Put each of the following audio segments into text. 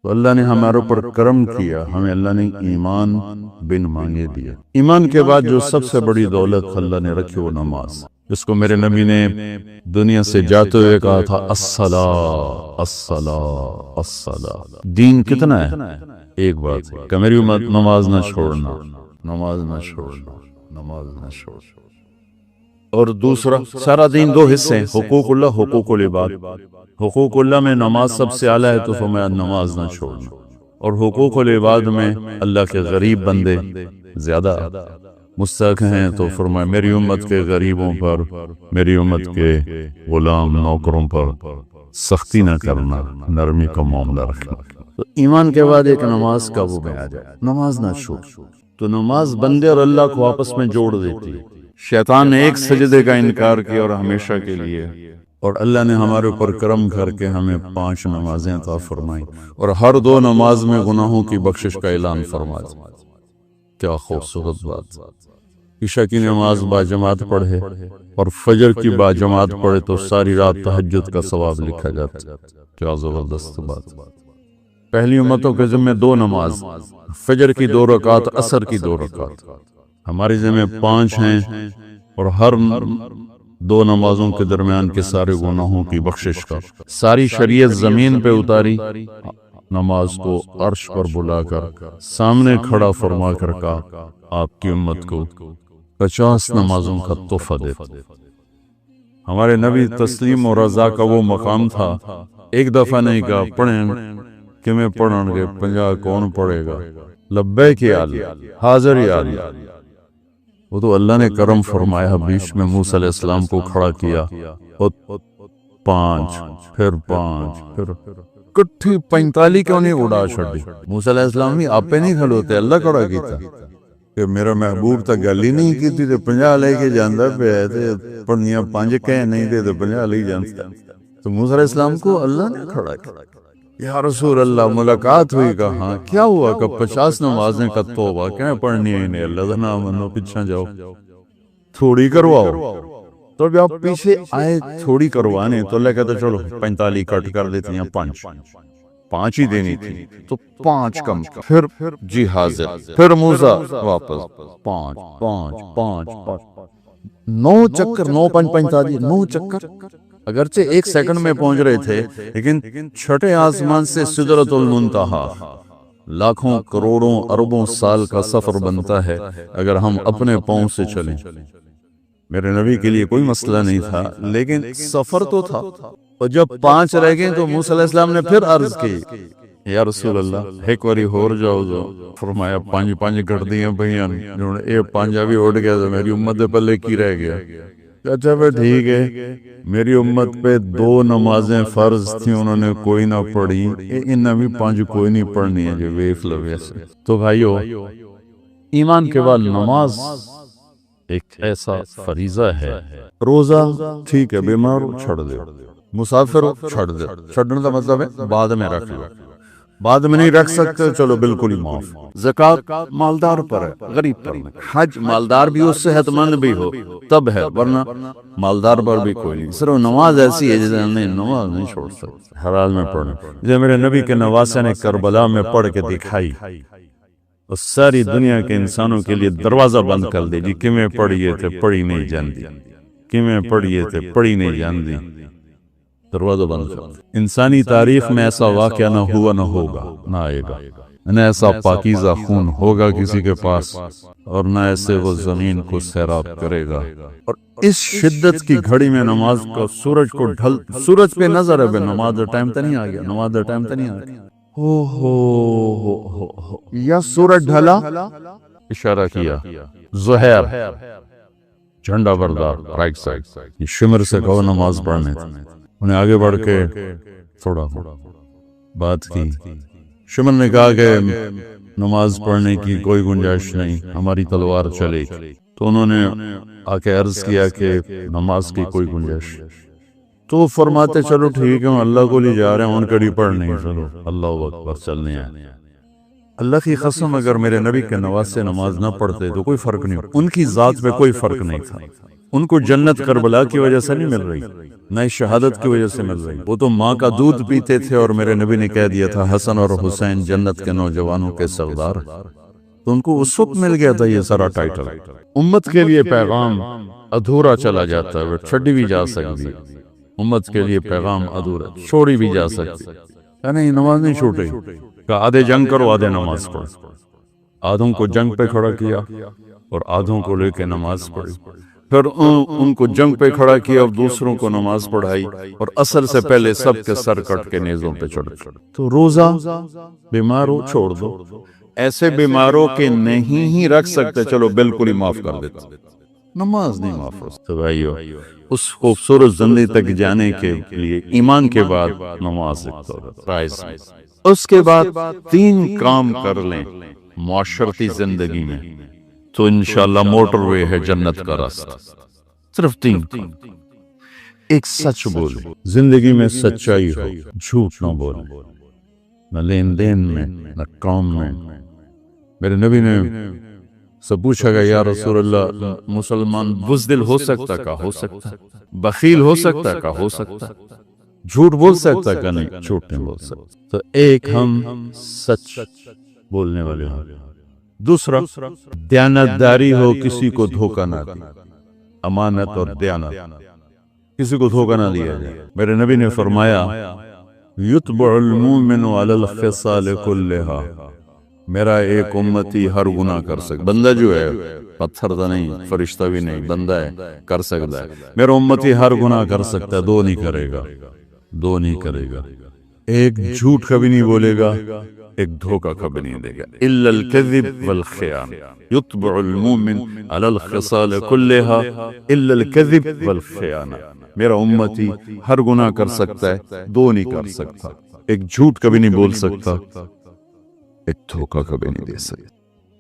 تو اللہ نے ہمارے اوپر کرم کیا، ہمیں اللہ نے ایمان بن مانگے دیا۔ ایمان کے بعد جو سب سے بڑی دولت اللہ نے رکھی وہ نماز، جس کو میرے نبی نے دنیا سے جاتے ہوئے کہا تھا الصلاۃ الصلاۃ الصلاۃ۔ دین کتنا ہے؟ ایک بات ہے کہ میری امت نماز نہ چھوڑنا، نماز نہ چھوڑنا، نماز نہ چھوڑنا۔ اور دوسرا، سارا دین دو حصے ہیں، حقوق اللہ، حقوق العباد۔ حقوق اللہ میں نماز سب سے اعلیٰ ہے، تو فرمایا نماز نہ چھوڑنا۔ اور حقوق العباد میں اللہ کے غریب بندے زیادہ مستحق ہیں، تو فرمایا میری امت کے غریبوں پر، میری امت کے غلام نوکروں پر سختی نہ کرنا، نرمی کا معاملہ رکھنا۔ تو ایمان کے بعد ایک نماز کا وہ میں آ جائے، نماز نہ چھوڑ۔ تو نماز بندے اور اللہ کو آپس میں جوڑ دیتی ہے۔ شیطان نے ایک سجدے کا انکار کیا اور ہمیشہ کے لیے، اور اللہ نے ہمارے اوپر کرم کر کے ہمیں 5 نمازیں عطا فرمائیں، اور ہر 2 نماز میں گناہوں کی بخشش کا اعلان فرما دیا۔ کیا خوبصورت بات! عشاء کی نماز باجماعت پڑھے اور فجر کی باجماعت پڑھے تو ساری رات تہجد کا ثواب لکھا جاتا ہے۔ کیا زبردست بات! پہلی امتوں کے ذمہ 2 نماز، فجر کی 2 رکعت، عصر کی 2 رکعت۔ ہمارے ذمہ 5 ہیں، اور ہر 2 نمازوں کے درمیان کے سارے گناہوں کی بخشش کا۔ ساری شریعت زمین پہ اتاری، نماز کو عرش پر بلا کر سامنے کھڑا فرما کر کہا آپ کی امت کو 50 نمازوں کا تحفہ دیتا۔ ہمارے نبی تسلیم اور رضا کا وہ مقام تھا، ایک دفعہ نہیں کہا پڑھیں کہ میں پڑھن گے 50 کون پڑھے گا، لبیک یا اللہ، حاضر یا اللہ۔ وہ تو اللہ نے کرم فرمایا، بیچ میں موسیٰ علیہ السلام کو کھڑا کیا، اور 5 پھر 5 پھر کٹھی 45 کیوں نہیں اڑا چھڑی۔ موسیٰ علیہ السلام بھی آپ پہ نہیں کھڑے ہوتے، اللہ کھڑا کیتا کہ میرا محبوب تک گل ہی نہیں کی تھی، 50 لے کے جاندہ پہ ہے تھے، پڑھنیاں 5 کہیں نہیں تھے تو 50 لے جانتا۔ تو موسیٰ علیہ السلام کو اللہ نے کھڑا کیا۔ یا رسول اللہ، ملاقات ہوئی، کہا کیا ہوا؟ کہ 50 نمازیں کا توبہ کہیں پڑھنی ہے انہیں، اللہ دھنا منو پیچھا جاؤ، تھوڑی کرواؤ۔ تو اب آپ پیچھے آئے تھوڑی کروانے، تو اللہ کہتا چلو 45 کٹ کر دیتے ہیں، 5 ہی دینی تھی تو 5 کم، پھر جی حاضر، پھر موسیٰ واپس 5 5 5 9 چکر، 9 5 45، 9 چکر۔ اگرچہ 1 سیکنڈ میں پہنچ رہے تھے، لیکن چھٹے آسمان سے سدرۃ المنتہا لاکھوں کروڑوں اربوں سال کا سفر بنتا ہے اگر ہم اپنے پاؤں سے چلیں۔ میرے نبی کے لیے کوئی مسئلہ نہیں تھا، لیکن سفر تو تھا۔ اور جب 5 رہ گئے تو موسیٰ علیہ السلام نے پھر عرض کی یا رسول اللہ ایک واری ہور جاؤ جو۔ فرمایا 5 کٹ دیاں پہیاں، یہ 5 بھی اٹھ گیا تو میری امت پلے کی رہ گیا۔ اچھا پھر ٹھیک ہے، میری امت پہ 2 نمازیں فرض تھیں، انہوں نے کوئی نہ پڑھی، انہیں بھی 5 کوئی نہیں پڑھنی ہے جو ویف لوے سے۔ تو بھائیو، ایمان کے بعد نماز ایک ایسا فریضہ ہے۔ روزہ ٹھیک ہے، بیمار ہو چھڑ دے، مسافر ہو چھڑ دے، چھڑنے کا مطلب ہے بعد میں رکھ لو، بعد میں نہیں رکھ سکتے چلو بالکل ہی معاف۔ زکوٰۃ مالدار پر ہے، غریب پر نہیں۔ حج مالدار بھی ہو، صحت مند بھی ہو تب ہے، ورنہ مالدار پر بھی کوئی نہیں۔ صرف نماز ایسی ہے جسے نماز نہیں چھوڑ سکتے، ہر حال میں پڑھنا۔ جیسے میرے نبی کے نواسے نے کربلا میں پڑھ کے دکھائی، اور ساری دنیا کے انسانوں کے لیے دروازہ بند کر دے جی، کہ میں پڑھیے تھے پڑھی نہیں جاندی، کہ میں پڑھیے تھے پڑھی نہیں جاندی، دروازہ بند کر دے۔ انسانی تاریخ میں ایسا واقعہ نہ ہوا، نہ ہوگا، نہ آئے گا، نہ ایسا پاکیزہ خون ہوگا کسی کے پاس، اور نہ ایسے وہ زمین کو سیراب کرے گا۔ اور اس شدت کی گھڑی میں نماز کا سورج کو سورج پہ نظر ہے، بے نماز دا ٹائم تو نہیں آ گیا، نماز دا ٹائم تو نہیں آ گیا، یا سورج ڈھلا، اشارہ کیا زہر جھنڈا بردار رائٹ سائڈ، یہ شمر سے کہو نماز پڑھنے تھے۔ انہیں آگے بڑھ کے تھوڑا بات کی، شمر نے کہا کہ نماز پڑھنے کی کوئی گنجائش نہیں، ہماری تلوار چلے گی۔ تو انہوں نے آ کے عرض کیا کہ نماز کی کوئی گنجائش، تو فرماتے چلو ٹھیک ہے، ہم اللہ کو لے جا رہے ہیں، ان کڑی پڑھنے، چلو اللہ اکبر چلنے ہیں۔ اللہ کی قسم اگر میرے نبی کے نواسے نماز نہ پڑھتے تو کوئی فرق نہیں، ان کی ذات پہ کوئی فرق نہیں تھا، ان کو جنت کربلا کی وجہ سے نہیں مل رہی، نہ شہادت کی وجہ سے مل رہی، وہ تو ماں کا دودھ پیتے تھے، اور میرے نبی نے کہہ دیا تھا حسن اور حسین جنت کے نوجوانوں کے سردار، تو ان کو اس وقت مل گیا تھا یہ سارا ٹائٹل۔ امت کے لیے پیغام ادھورا چلا جاتا ہے، چھڈی بھی جا سکتی، امت کے لیے پیغام ادھورا چھوڑی بھی جا سکتی، نہیں نماز نہیں چھوٹے، کہ آدھے جنگ کرو آدھے نماز پڑھو، آدھوں کو جنگ پہ کھڑا کیا اور آدھوں کو لے کے نماز پڑھی، پھر ان کو جنگ پہ کھڑا کیا اور دوسروں کو نماز پڑھائی، اور اثر سے پہلے سب کے سر کٹ کے نیزوں پہ چڑھ۔ تو روزہ بیمار ہو چھوڑ دو، ایسے بیماروں کے نہیں ہی رکھ سکتے چلو بالکل ہی معاف کر دیتا، نماز نہیں معاف ہو سکتا۔ بھائیو اس خوبصورت زندگی تک جانے کے لیے ایمان کے بعد نماز رائز، اس کے بعد 3 کام کر لیں معاشرتی زندگی میں تو انشاءاللہ موٹر وے ہے جنت کا راستہ، صرف 3 کام۔ ایک سچ بولے، زندگی میں سچائی ہو، جھوٹ نہ بولے، نہ لین دین میں نہ کام میں۔ میرے نبی نے سے پوچھا گیا یا رسول اللہ مسلمان بزدل ہو سکتا کا؟ ہو سکتا، بخیل ہو سکتا کا؟ ہو سکتا، جھوٹ بول سکتا کا؟ نہیں، جھوٹ نہیں بول سکتا۔ تو ایک ہم سچ بولنے والے ہوں، دوسرا دیانتداری ہو، کسی کو دھوکہ نہ دے، امانت اور دیانت، کسی کو دھوکہ نہ دیا جائے۔ میرے نبی نے فرمایا یتبع المؤمن علی الخصال کلھا، میرا ایک امتی ہر گناہ کر سکتا، بندہ جو ہے پتھر تو نہیں، فرشتہ بھی نہیں، بندہ ہے، کر سکتا ہے، میرا امتی ہر گناہ کر سکتا ہے، 2 نہیں کرے گا، 2 نہیں کرے گا، ایک جھوٹ کبھی نہیں بولے گا، ایک دھوکہ کبھی نہیں دے گا، الا الکذب والخیانہ، یتبع المؤمن علی الخصال کلھا الا الکذب والخیانہ، میرا امتی ہر گناہ کر سکتا ہے، 2 نہیں کر سکتا، ایک جھوٹ کبھی نہیں بول سکتا، ایک دھوکہ کبھی نہیں دے سکتا۔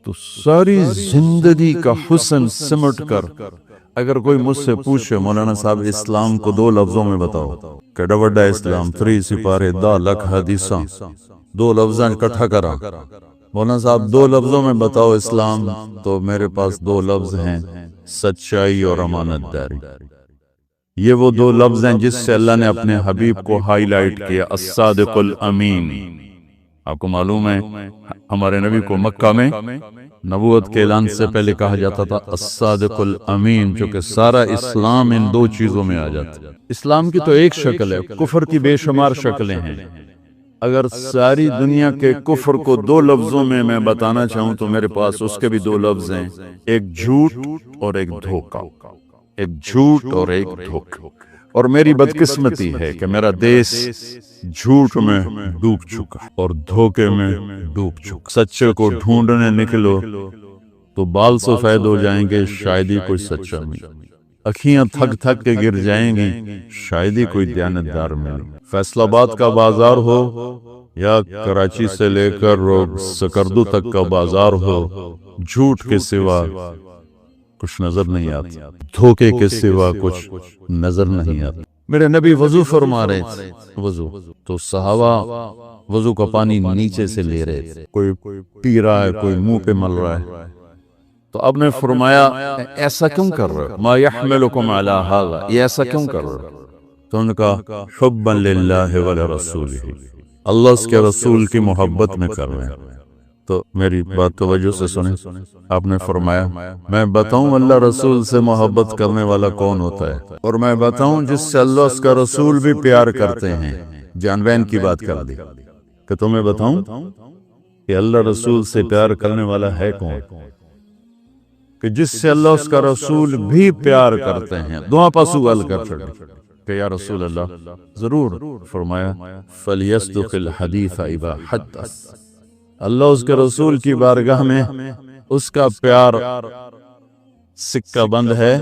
تو ساری زندگی کا حسن سمٹ کر اگر کوئی مجھ سے پوچھے مولانا صاحب اسلام کو 2 لفظوں میں بتاؤ، کیڑا وڈا اسلام، 3 سپارے 10 لکھ حدیثاں، 2 لفظاں اکٹھا کرا، مولانا صاحب 2 لفظوں میں بتاؤ اسلام، تو میرے پاس 2 لفظ ہیں، سچائی اور امانت داری۔ یہ وہ 2 لفظ ہیں جس سے اللہ نے اپنے حبیب کو ہائی لائٹ کیا، الصادق الامین۔ آپ کو معلوم ہے ہمارے نبی کو مکہ میں نبوت کے اعلان سے پہلے کہا جاتا تھا الصادق الامین، چونکہ سارا اسلام ان 2 چیزوں میں آ جاتا ہے۔ اسلام کی تو ایک شکل ہے، کفر کی بے شمار شکلیں ہیں، اگر ساری دنیا کے کفر کو 2 لفظوں میں میں بتانا چاہوں تو میرے پاس اس کے بھی 2 لفظ ہیں، ایک جھوٹ اور ایک دھوکہ، ایک جھوٹ اور ایک دھوکہ۔ اور میری بدقسمتی ہے کہ میرا دیس جھوٹ میں ڈوب چکا اور دھوکے میں ڈوب چکا۔ سچے کو ڈھونڈنے نکلو تو بال سفید ہو جائیں گے، شاید ہی کوئی سچا ملے، اکھیاں تھک تھک کے گر جائیں گی، شاید ہی کوئی دیانتدار ملے۔ فیصل آباد کا بازار ہو یا کراچی سے لے کر سکردو تک کا بازار ہو، جھوٹ کے سوا کچھ نظر نہیں آتا، دھوکے کے سوا کچھ نظر نہیں آتا۔ میرے نبی وضو فرما رہے تھے، وضو تو صحابہ وضو کا پانی نیچے سے لے رہے تھے، کوئی پی رہا ہے، کوئی منہ پہ مل رہا ہے، تو اب نے فرمایا ایسا کیوں کر رہے ہو؟ ما یحملکم علی ھذا، یہ ایسا کیوں کر رہے ہو؟ تو ان کا حبا للہ ولرسولہ، اللہ اس کے رسول کی محبت میں کر رہے ہیں۔ تو میری بات توجہ سے سنیں، آپ نے فرمایا میں بتاؤں اللہ رسول سے محبت کرنے والا کون ہوتا ہے، اور میں بتاؤں جس سے اللہ اس کا رسول بھی پیار کرتے ہیں، جانبین کی بات کر دی، کہ تمہیں بتاؤں کہ اللہ رسول سے پیار کرنے والا ہے کون، کہ جس سے اللہ اس کا رسول بھی پیار کرتے ہیں۔ دعا پاسو گل کر چھڑی کہ یا رسول اللہ، ضرور فرمایا فَلْيَصْدُقِ الْحَدِيثَ إِذَا حَدَّثَ، اللہ اس کے رسول کی بارگاہ میں اس کا پیار سکہ بند ہے،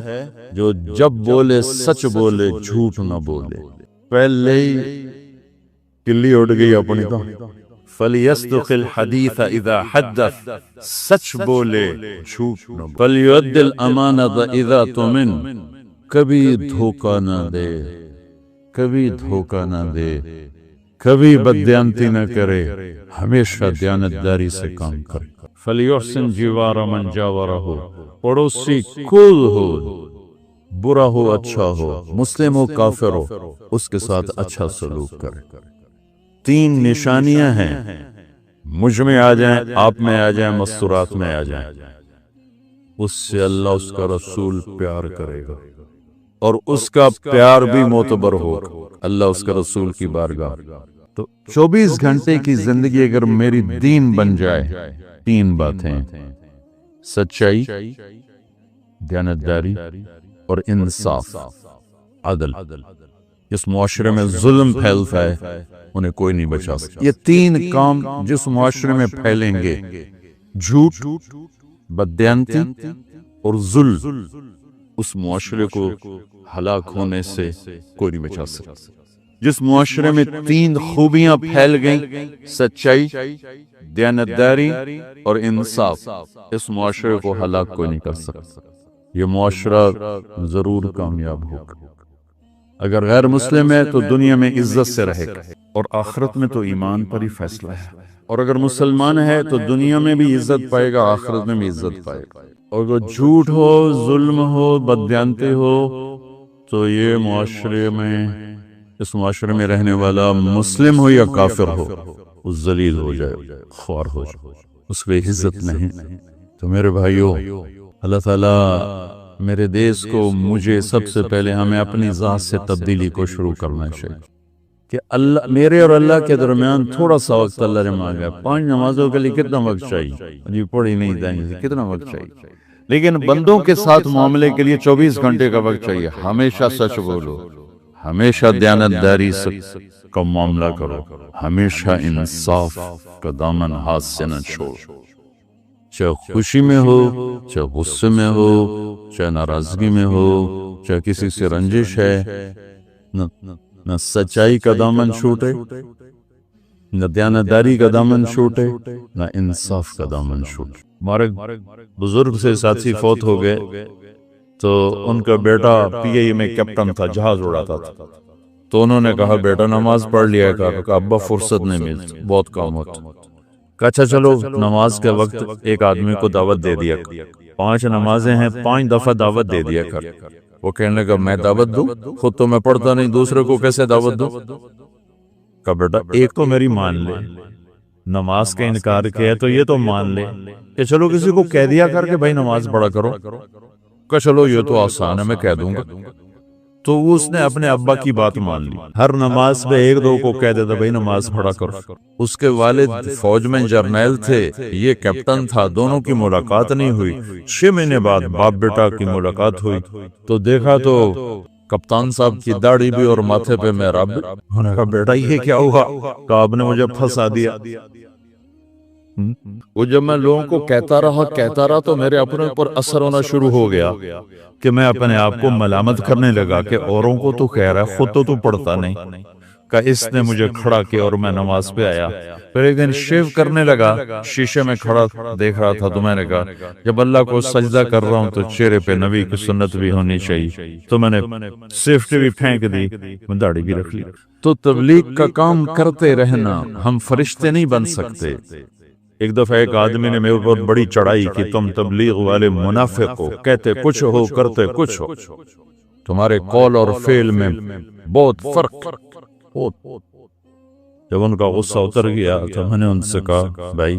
جو جب بولے سچ بولے، جھوٹ نہ بولے۔ پہلے ہی کلی اڑ گئی اپنی تو فَلْيَصْدُقِ الْحَدِيثَ إِذَا حَدَّثَ، سچ بولے جھوٹ نہ بولے۔ فَلْيُؤَدِّ الْأَمَانَةَ إِذَا تُؤْمِنَ، کبھی دھوکہ نہ دے، کبھی دھوکہ نہ دے، کبھی بددیانتی نہ کرے، ہمیشہ دیانتداری سے کام کرے۔ فَلْيُحْسِنْ جِوَارَ مَنْ جَاوَرَهُ، پڑوسی کول ہو برا ہو اچھا ہو، مسلم ہو کافر ہو، اس کے ساتھ اچھا سلوک کرے۔ 3 نشانیاں ہیں، مجھ میں آ جائیں، آپ میں آ جائیں، مستورات میں آ جائیں، اس سے اللہ اس کا رسول پیار کرے گا، اور اس کا پیار بھی معتبر ہوگا اللہ اس کا رسول کی بارگاہ۔ تو 24 گھنٹے کی زندگی اگر میری دین بن جائے، 3 باتیں: سچائی، دیانتداری اور انصاف، عدل۔ جس معاشرے میں ظلم پھیلتا ہے انہیں کوئی نہیں بچا سکتا۔ یہ 3 کام جس معاشرے میں پھیلیں گے، جھوٹ، بددیانتی اور ظلم، اس معاشرے کو ہلاک ہونے سے کوئی نہیں بچا سکتا۔ جس معاشرے میں 3 خوبیاں پھیل گئیں، سچائی، دیانتداری اور انصاف، اس معاشرے کو ہلاک کوئی نہیں کر سکتا۔ یہ معاشرہ ضرور کامیاب ہوگا۔ اگر غیر مسلم ہے تو دنیا میں عزت سے رہے گا، اور آخرت میں تو ایمان پر ہی فیصلہ ہے۔ اور اگر مسلمان ہے تو دنیا میں بھی عزت پائے گا، آخرت میں بھی عزت پائے گا۔ اور اگر جھوٹ ہو، ظلم ہو، بددیانتی ہو، تو یہ اس معاشرے میں رہنے والا مسلم ہو یا کافر ہو، وہ ذلیل ہو جائے، خوار ہو جائے، اس پہ عزت نہیں۔ تو میرے بھائیوں، اللہ تعالیٰ میرے دیس کو، مجھے سب سے پہلے ہمیں اپنی ذات سے تبدیلی کو شروع کرنا چاہیے کہ اللہ، میرے اور اللہ کے درمیان تھوڑا سا وقت اللہ نے مانگا۔ 5 نمازوں کے لیے کتنا وقت چاہیے؟ جی پڑھی نہیں دیں، کتنا وقت چاہیے؟ لیکن بندوں کے ساتھ معاملے کے لیے 24 گھنٹے کا وقت چاہیے۔ ہمیشہ سچ بولو، ہمیشہ دیانتداری کا معاملہ کرو، ہمیشہ انصاف کا دامن ہاتھ سے نہ چھوڑو، چاہے خوشی میں ہو، چاہے غصے میں ہو، چاہے ناراضگی میں ہو، چاہے کسی سے رنجش ہے، نہ سچائی کا دامن چھوٹے، نہ دیانتداری کا دامن چھوٹے، نہ انصاف کا دامن چھوٹے۔ ہمارے بزرگ سے ساتھی فوت ہو گئے، تو ان کا بیٹا پی اے میں کیپٹن تھا، جہاز اڑاتا تھا۔ تو انہوں نے کہا بیٹا نماز پڑھ لیا کر۔ کہا ابا فرصت نہیں ملتی، بہت کام ہوتا۔ کہا اچھا چلو نماز کے وقت ایک آدمی کو دعوت دے دیا، 5 نمازیں ہیں، 5 دفعہ دعوت دے دیا کر۔ وہ کہنے لگا میں دعوت دوں؟ خود تو میں پڑھتا نہیں، دوسرے کو کیسے دعوت دوں؟ کہا بیٹا ایک تو میری مان لے، نماز کا انکار کیا ہے تو یہ تو مان لے کہ چلو کسی کو کہہ دیا کر کے بھائی نماز پڑھا کرو۔ کہا چلو یہ تو آسان ہے، میں کہہ دوں گا۔ تو اس نے اپنے ابا کی بات مان لی، ہر نماز پہ 1-2 کو کہہ دیتا بھائی نماز پڑھا کرو۔ اس کے والد فوج میں جرنیل تھے، یہ کیپٹن تھا، دونوں کی ملاقات نہیں ہوئی۔ 6 مہینے بعد باپ بیٹا کی ملاقات ہوئی، تو دیکھا تو کپتان صاحب کی داڑھی بھی اور ماتھے پہ محراب بھی۔ انہوں نے کہا بیٹا یہ کیا ہوا؟ کہا آپ نے مجھے پھنسا دیا۔ وہ جب میں لوگوں کو کہتا رہا تو میرے اپنے اوپر اثر ہونا شروع ہو گیا کہ میں اپنے آپ کو ملامت کرنے لگا کہ اوروں کو تو کہہ رہا ہے، خود تو پڑھتا نہیں۔ کہ اس نے مجھے کھڑا کیا اور میں نماز پہ آیا۔ پھر ایک دن شیو کرنے لگا، شیشے میں کھڑا دیکھ رہا تھا، تو میں نے کہا جب اللہ کو سجدہ کر رہا ہوں تو چہرے پہ نبی کی سنت بھی ہونی چاہیے، تو میں نے سیفٹی بھی پھینک دی، میں داڑھی بھی رکھ لی۔ تو تبلیغ کا کام کرتے رہنا، ہم فرشتے نہیں بن سکتے۔ ایک دفعہ ایک آدمی نے میرے پر بڑی چڑھائی کی، تم تبلیغ والے منافق ہو، کہتے کچھ ہو کرتے کچھ ہو، تمہارے قول اور فعل میں بہت فرق۔ جب ان کا غصہ اتر گیا تو میں نے ان سے کہا بھائی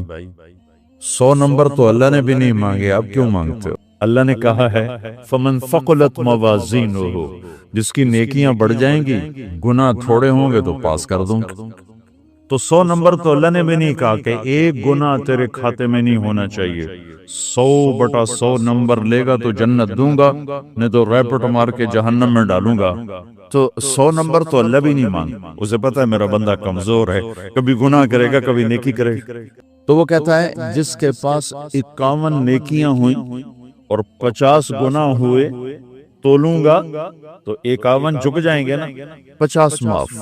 100 نمبر تو اللہ نے بھی نہیں مانگے، آپ کیوں مانگتے ہو؟ اللہ نے کہا ہے فمن ثقلت موازینہ، جس کی نیکیاں بڑھ جائیں گی، گناہ تھوڑے ہوں گے تو پاس کر دوں گا۔ تو 100 نمبر تو اللہ نے بھی نہیں کہا کہ ایک گناہ تیرے کھاتے میں نہیں ہونا چاہیے۔ 100/100 نمبر لے گا تو جنت دوں گا، نہیں تو ریپٹ مار کے جہنم میں ڈالوں گا۔ تو 100 نمبر تو اللہ بھی نہیں مانگا، اسے پتا ہے میرا بندہ کمزور ہے، کبھی گناہ کرے گا کبھی نیکی کرے گا۔ تو وہ کہتا ہے جس کے پاس 51 نیکیاں ہوئیں اور 50 گناہ ہوئے، تولوں گا تو 51 جھک جائیں گے نا، 50 معاف۔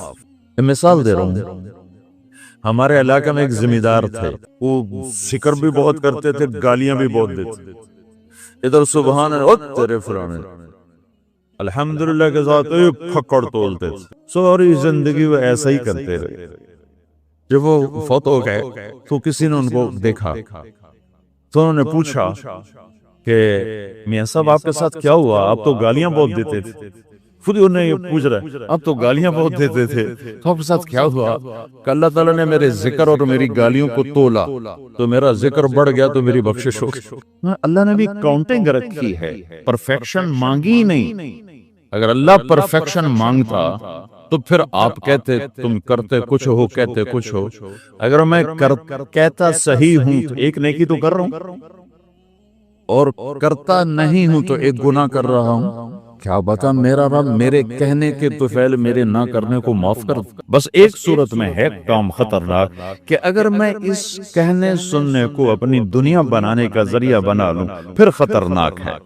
مثال دے رہا ہوں، ہمارے علاقے میں ایک ذمہ دار تھے، وہ فکر بھی بہت کرتے تھے، گالیاں بھی بہت دیتے۔ ادھر سبحان اللہ تیرے فلانے الحمدللہ کے ساتھ پھکڑ تولتے تھے، ساری زندگی وہ ایسا ہی کرتے رہے۔ جب وہ فوت ہو گئے تو کسی نے ان کو دیکھا، تو انہوں نے پوچھا کہ میاں صاحب آپ کے ساتھ کیا ہوا، آپ تو گالیاں بہت دیتے تھے. خود انہیں یہ پوچھ رہا ہے آپ تو گالیاں بہت دیتے تھے، تو آپ کے ساتھ کیا ہوا؟ کہ اللہ تعالیٰ نے میرے ذکر اور میری گالیوں کو تولا تو میرا ذکر بڑھ گیا تو میری بخشش ہو گئی. اللہ نے بھی کاؤنٹنگ رکھی ہے، پرفیکشن مانگی نہیں. اگر اللہ پرفیکشن مانگتا تو پھر آپ کہتے تم کرتے کچھ ہو کہتے کچھ ہو. اگر میں کہتا صحیح ہوں تو ایک نیکی تو کر رہا ہوں، اور کرتا نہیں ہوں تو ایک گناہ کر رہا ہوں. کیا بتا میرا رب میرے کہنے کے طفیل میرے نہ کرنے کو معاف کر. بس ایک صورت میں ہے کام خطرناک کہ اگر میں اس کہنے سننے کو اپنی دنیا بنانے کا ذریعہ بنا لوں پھر خطرناک ہے.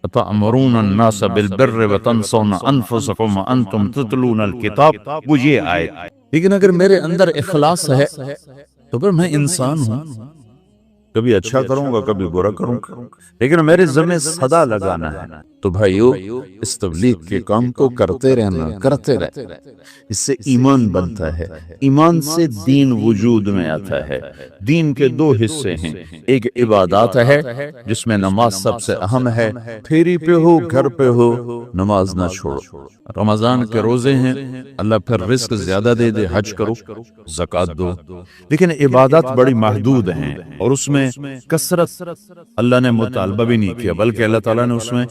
تأمرون الناس بالبر وتنسون انفسکم وانتم تتلون الکتاب، وہ یہ آیت. لیکن اگر میرے اندر اخلاص ہے تو پھر میں انسان ہوں، کبھی اچھا کروں گا کبھی برا کروں گا، لیکن میرے ذمہ صدا لگانا ہے. تو بھائیو اس تبلیغ کے کام کو کرتے رہنا، کرتے رہے. اس سے ایمان بنتا ہے، ایمان سے دین وجود میں آتا ہے. دین کے دو حصے ہیں، ایک عبادات ہے جس میں نماز سب سے اہم ہے. پھیری پہ ہو گھر پہ ہو نماز نہ چھوڑو. رمضان کے روزے ہیں، اللہ پھر رزق زیادہ دے دے، حج کرو، زکوٰۃ دو. لیکن عبادات بڑی محدود ہیں اور اس میں کثرت اللہ نے مطالبہ بھی نہیں کیا، بلکہ اللہ تعالیٰ نے اس میں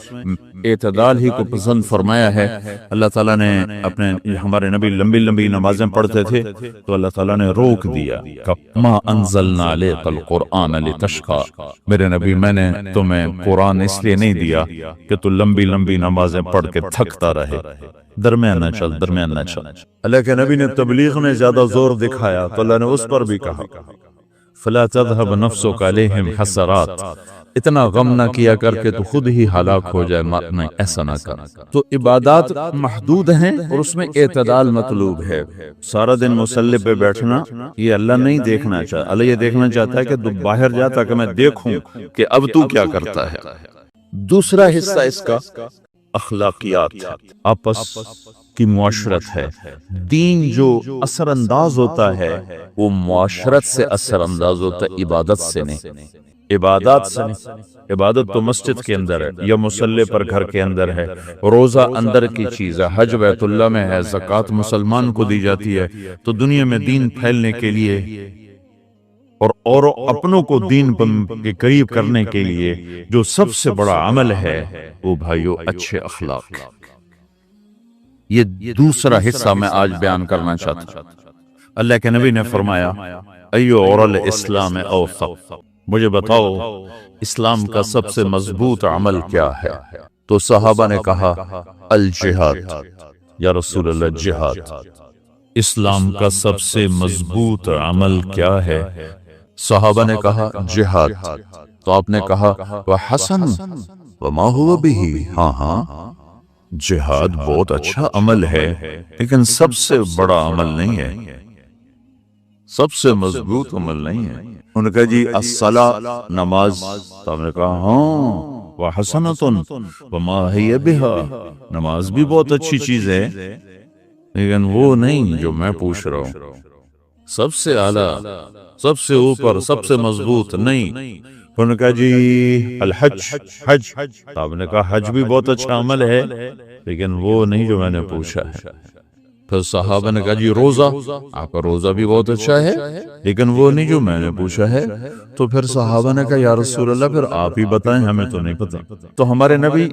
اعتدال ہی کو پسند فرمایا ہے. اللہ تعالیٰ نے اپنے ہمارے نبی لمبی لمبی نمازیں پڑھتے تھے تو اللہ تعالیٰ نے روک دیا. ما انزلنا علیک القرآن لتشقی، میرے نبی میں نے تمہیں قرآن اس لیے نہیں دیا کہ تو لمبی لمبی نمازیں پڑھ کے تھکتا رہے. درمیان نہ چل، درمیان نہ چل. اللہ کے نبی نے تبلیغ میں زیادہ زور دکھایا تو اللہ نے اس پر بھی کہا فلا تذهب نفسك عليهم حسرات، اتنا غم نہ کیا کر کے تو خود ہی ہلاک ہو جائے. نہیں، ایسا نہ کر. تو عبادات محدود ہیں اور اس میں اعتدال مطلوب ہے. سارا دن مصلی پہ بیٹھنا یہ اللہ نہیں دیکھنا چاہتا. اللہ یہ دیکھنا چاہتا ہے کہ تو باہر جا تاکہ میں دیکھوں کہ اب تو کیا کرتا ہے. دوسرا حصہ اس کا اخلاقیات، آپس کی معاشرت ہے. دین جو اثر انداز ہوتا ہے وہ معاشرت سے اثر انداز ہوتا ہے، عبادت سے نہیں. عبادات سے نہیں. عبادت تو مسجد کے اندر ہے یا مصلی پر گھر کے اندر ہے، روزہ اندر کی چیز ہے، حج بیت اللہ میں ہے، زکوٰۃ مسلمان کو دی جاتی ہے. تو دنیا میں دین پھیلنے کے لیے اور اپنوں کو دین کے قریب کرنے کے لیے جو سب سے بڑا عمل ہے وہ بھائیو اچھے اخلاق. یہ دوسرا حصہ میں آج بیان کرنا چاہتا ہوں. اللہ کے نبی نے فرمایا ایو عرل اسلام اوثق، مجھے بتاؤ اسلام کا سب سے مضبوط عمل کیا ہے؟ تو صحابہ نے کہا الجہاد. یا رسول اللہ جہاد. اسلام کا سب سے مضبوط عمل کیا ہے؟ صحابہ نے کہا جہاد. تو آپ نے کہا وحسن وما هو به، ہاں ہاں جہاد بہت اچھا عمل ہے لیکن سب سے بڑا عمل نہیں ہے، سب سے مضبوط عمل نہیں ہے. انہوں نے کہا جی الصلاۃ، نماز. تو آپ نے کہا ہاں وحسنۃ وما ہی بها، نماز بھی بہت اچھی چیز ہے لیکن وہ نہیں جو میں پوچھ رہا ہوں. سب سے اعلیٰ، سب سے اوپر، سب سے مضبوط نہیں. انہوں نے کہا جی الحج، حج. آپ نے کہا حج بھی بہت اچھا عمل ہے لیکن وہ نہیں جو میں نے پوچھا ہے. پھر صحابہ نے کہا جی روزہ، آپ کا روزہ بھی بہت اچھا ہے لیکن وہ نہیں جو میں نے پوچھا ہے. تو پھر صحابہ نے کہا یا رسول اللہ پھر آپ ہی بتائیں، ہمیں تو نہیں پتا. تو ہمارے نبی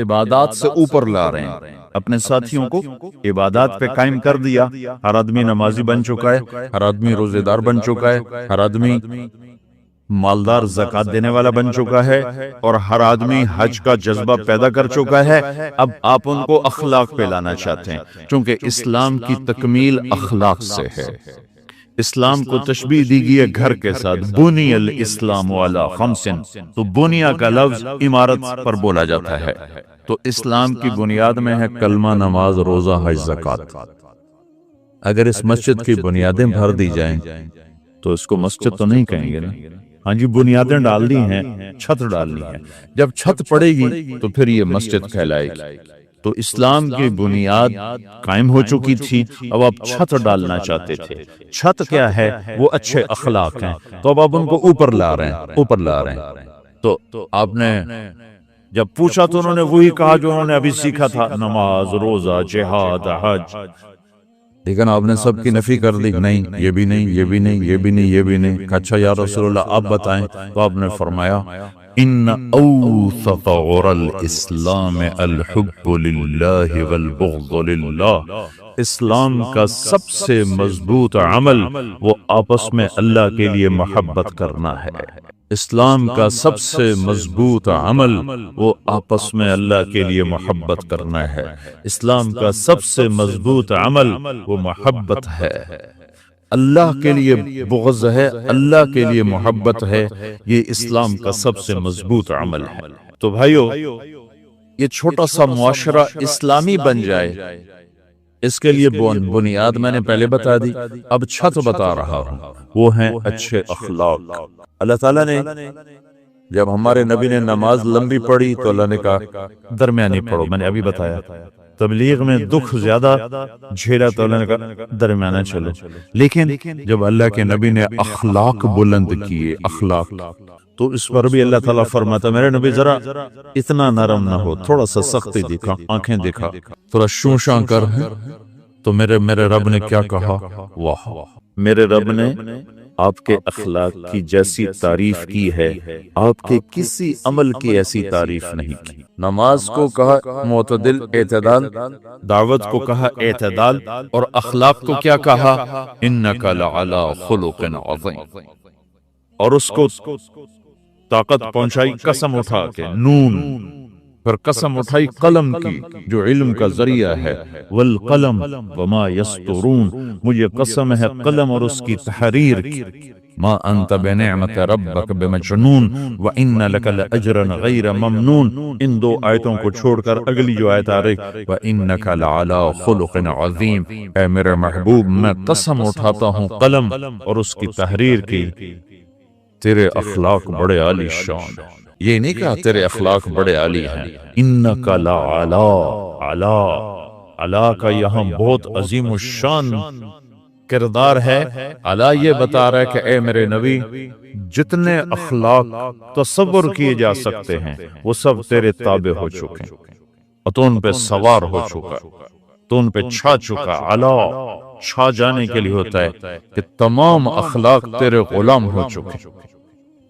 عبادات سے اوپر لا رہے ہیں، اپنے ساتھیوں کو عبادات پہ قائم کر دیا. ہر آدمی نمازی بن چکا ہے، ہر آدمی روزے دار بن چکا ہے، ہر آدمی مالدار زکوٰۃ دینے والا بن چکا ہے، اور ہر آدمی حج کا جذبہ پیدا کر چکا ہے. اب آپ ان کو اخلاق پہ لانا چاہتے ہیں کیونکہ اسلام کی تکمیل اخلاق سے ہے. اسلام کو تشبیہ دی گئی ہے گھر کے ساتھ، بنی الاسلام علی خمس. تو بنیا کا لفظ عمارت پر بولا جاتا ہے. تو اسلام کی بنیاد میں ہے کلمہ، نماز، روزہ، حج، زکوٰۃ. اگر اس مسجد کی بنیادیں بھر دی جائیں تو اس کو مسجد تو نہیں کہیں گے نا. ہاں جی بنیادیں ڈال دی ہیں، چھت ڈالنی ہے. جب چھت پڑے گی تو پھر یہ مسجد کہلائے گی. تو اسلام کی بنیاد قائم ہو چکی تھی، اب آپ چھت ڈالنا چاہتے تھے. چھت کیا ہے؟ وہ اچھے اخلاق ہیں. تو اب آپ ان کو اوپر لا رہے ہیں، اوپر لا رہے ہیں. تو آپ نے جب پوچھا تو انہوں نے وہی کہا جو انہوں نے ابھی سیکھا تھا، نماز، روزہ، جہاد، حج، لیکن آپ نے سب کی نفی کر دی، نہیں یہ بھی نہیں، یہ بھی نہیں، یہ بھی نہیں، یہ بھی نہیں۔ اچھا یا رسول اللہ آپ بتائیں، تو آپ نے فرمایا ان اوثق عر الاسلام الحب للہ والبغض للہ، اسلام کا سب سے مضبوط عمل وہ آپس میں اللہ کے لیے محبت کرنا ہے۔ اسلام کا سب سے مضبوط عمل وہ آپس میں اللہ کے لیے محبت کرنا ہے۔ اسلام کا سب سے مضبوط عمل وہ محبت ہے، اللہ کے لیے بغض ہے، اللہ کے لیے محبت ہے، یہ اسلام کا سب سے مضبوط عمل ہے۔ تو بھائیو، یہ چھوٹا سا معاشرہ اسلامی بن جائے، اس کے لیے بنیاد میں نے پہلے بتا دی، اب چھت بتا رہا ہوں، وہ ہیں اچھے اخلاق۔ اللہ تعالیٰ نے جب ہمارے نبی نے نماز لمبی پڑھی تو اللہ نے کہا درمیانی پڑھو، میں نے ابھی بتایا۔ تبلیغ میں دکھ زیادہ جھیلا تو اللہ نے کہا درمیانہ چلو، لیکن جب اللہ کے نبی نے اخلاق بلند کیے، اخلاق، تو اس پر بھی اللہ تعالیٰ فرماتا میرے نبی ذرا اتنا نرم نہ ہو، تھوڑا سا سختی دکھا، آنکھیں دکھا، تھوڑا شوشاں کر ہے۔ تو میرے رب نے کیا کہا؟ واہ، میرے رب نے آپ کے اخلاق کی جیسی تعریف کی ہے، آپ کے کسی عمل کی ایسی تعریف نہیں کی۔ نماز کو کہا معتدل، اعتدال، دعوت کو کہا اعتدال، اور اخلاق کو کیا کہا؟ انک لعلی خلق عظیم، اور اس کو طاقت پہنچائی قسم اٹھا کے نون، پھر قسم اٹھائی قلم کی جو علم کا ذریعہ ہے، والقلم وما یسطرون، مجھے قسم ہے قلم اور اس کی تحریر کی، ما انت بنعمت ربک بمجنون وان لک لاجرا غیر ممنون۔ ان دو آیتوں کو چھوڑ کر اگلی جو آیت آ رہی وانک لعلی خلق عظیم، اے میرے محبوب میں قسم اٹھاتا ہوں قلم اور اس کی تحریر کی، تیرے اخلاق بڑے عالی شان۔ یہ نہیں کہا تیرے اخلاق بڑے عالی ہیں، انک لعلی، علا کا یہاں بہت عظیم الشان کردار ہے۔ علا یہ بتا رہا ہے کہ اے میرے نبی، جتنے اخلاق تصور کیے جا سکتے ہیں وہ سب تیرے تابع ہو چکے ہیں، اور تو ان پہ سوار ہو چکا، تو ان پہ چھا چکا۔ علا چھا جانے کے لیے ہوتا ہے کہ تمام اخلاق تیرے غلام ہو چکے۔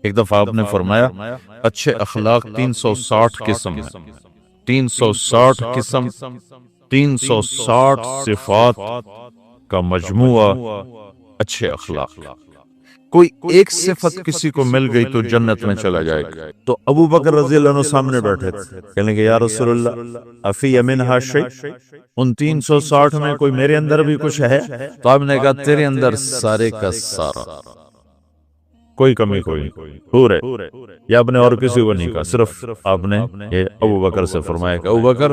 ایک دفعہ آپ نے فرمایا اچھے اخلاق 360 قسم ہیں، 360 قسم، 360 صفات کا مجموعہ اچھے اخلاق۔ کوئی ایک صفت کسی کو مل گئی تو جنت میں چلا جائے گا۔ تو ابو بکر رضی اللہ عنہ سامنے بیٹھے تھے، کہنے کہ یا رسول اللہ افی منہا شیء، ان 360 میں کوئی میرے اندر بھی کچھ ہے؟ تو آپ نے کہا تیرے اندر سارے کا سارا، کوئی کمی کوئی پورے، یا آپ نے اور کسی کو نہیں کہا، صرف آپ نے یہ ابو بکر سے فرمایا کہ ابو بکر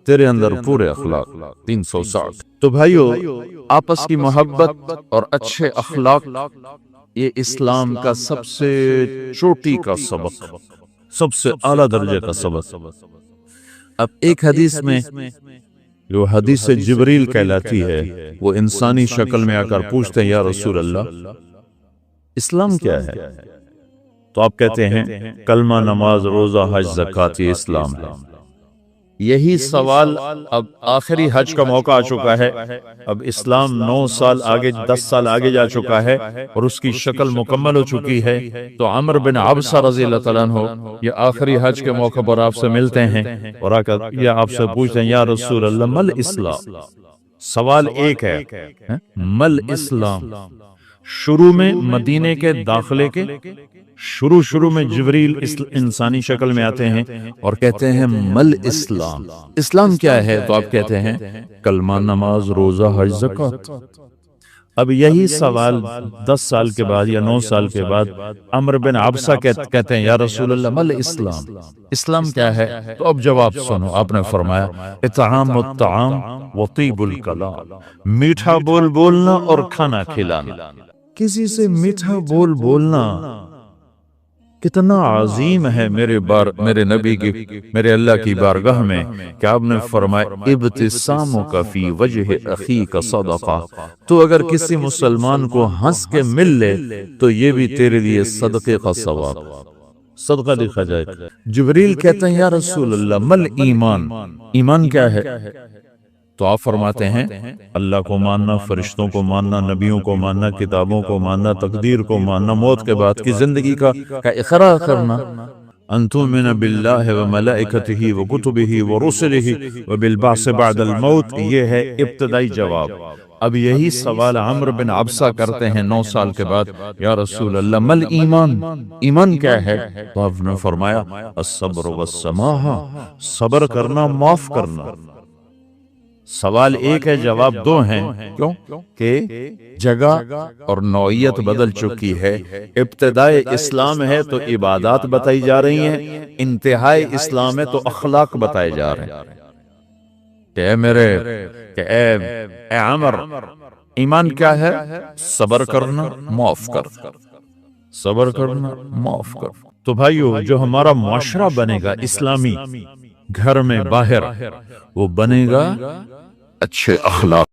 تیرے اندر پورے اخلاق 360۔ تو بھائیو، آپس کی محبت اور اچھے اخلاق یہ اسلام کا سب سے چوٹی کا سبق، سب سے اعلیٰ درجے کا سبق۔ اب ایک حدیث میں جو حدیث جبریل کہلاتی ہے، وہ انسانی شکل میں آ کر پوچھتے ہیں یا رسول اللہ اسلام کیا ہے؟ تو آپ کہتے ہیں کلمہ، نماز، روزہ، حج، زکوٰۃ، یہ اسلام ہے۔ یہی سوال اب آخری حج کا موقع آ چکا ہے، اب اسلام 9 سال آگے، 10 سال آگے جا چکا ہے اور اس کی شکل مکمل ہو چکی ہے۔ تو عمر بن عبسہ رضی اللہ تعالیٰ عنہ یہ آخری حج کے موقع پر آپ سے ملتے ہیں اور آ کر یہ آپ سے پوچھتے ہیں یا رسول اللہ مل اسلام؟ سوال ایک ہے، مل اسلام؟ شروع میں مدینے کے داخلے کے شروع میں جبریل انسانی شکل میں آتے ہیں اور کہتے ہیں مل اسلام، اسلام کیا ہے؟ تو آپ کہتے ہیں کلمہ، نماز، روزہ، حج، زکوٰۃ۔ اب یہی سوال 10 سال کے بعد یا 9 سال کے بعد عمر بن عبسہ کہتے ہیں یا رسول اللہ مل اسلام؟ اسلام کیا ہے؟ تو اب جواب سنو، آپ نے فرمایا اطعام الطعام وطیب الکلام، میٹھا بول بولنا اور کھانا کھلانا۔ کسی سے میٹھا بول بولنا کتنا عظیم ہے میرے نبی کی، میرے اللہ کی بارگاہ میں، کہ آپ نے فرمایا ابتسامک فی وجہ اخیک صدقہ، تو اگر کسی مسلمان کو ہنس کے مل لے تو یہ بھی تیرے لیے صدقے کا ثواب۔ صدقہ لکھا جائے گا۔ جبریل کہتے ہیں یا رسول اللہ مل ایمان، ایمان کیا ہے؟ تو آپ فرماتے ہیں اللہ کو ماننا، فرشتوں کو ماننا، نبیوں کو ماننا، کتابوں کو ماننا، تقدیر کو ماننا، موت کے بعد کی زندگی کا اقرار کرنا۔ ان تؤمن باللہ وملائکتہ وکتبہ ورسلہ وبالبعث بعد الموت، یہ ہے ابتدائی جواب۔ اب یہی سوال عمرو بن عبسہ کرتے ہیں 9 سال کے بعد، یا رسول اللہ مل ایمان، ایمان کیا ہے؟ تو آپ نے فرمایا الصبر والسماحہ، صبر کرنا، معاف کرنا۔ سوال ایک ہے، جواب 2 ہیں۔ کیوں کہ جگہ اور نوعیت بدل چکی ہے۔ ابتدائے اسلام ہے تو عبادات بتائی جا رہی ہیں، انتہائی اسلام ہے تو اخلاق بتائے جا رہے ہیں۔ کہ اے عمر، ایمان کیا ہے؟ صبر کرنا، معاف کرنا، صبر کرنا، معاف کرنا۔ تو بھائیو، جو ہمارا معاشرہ بنے گا اسلامی، گھر میں باہر، وہ بنے گا اچھے اخلاق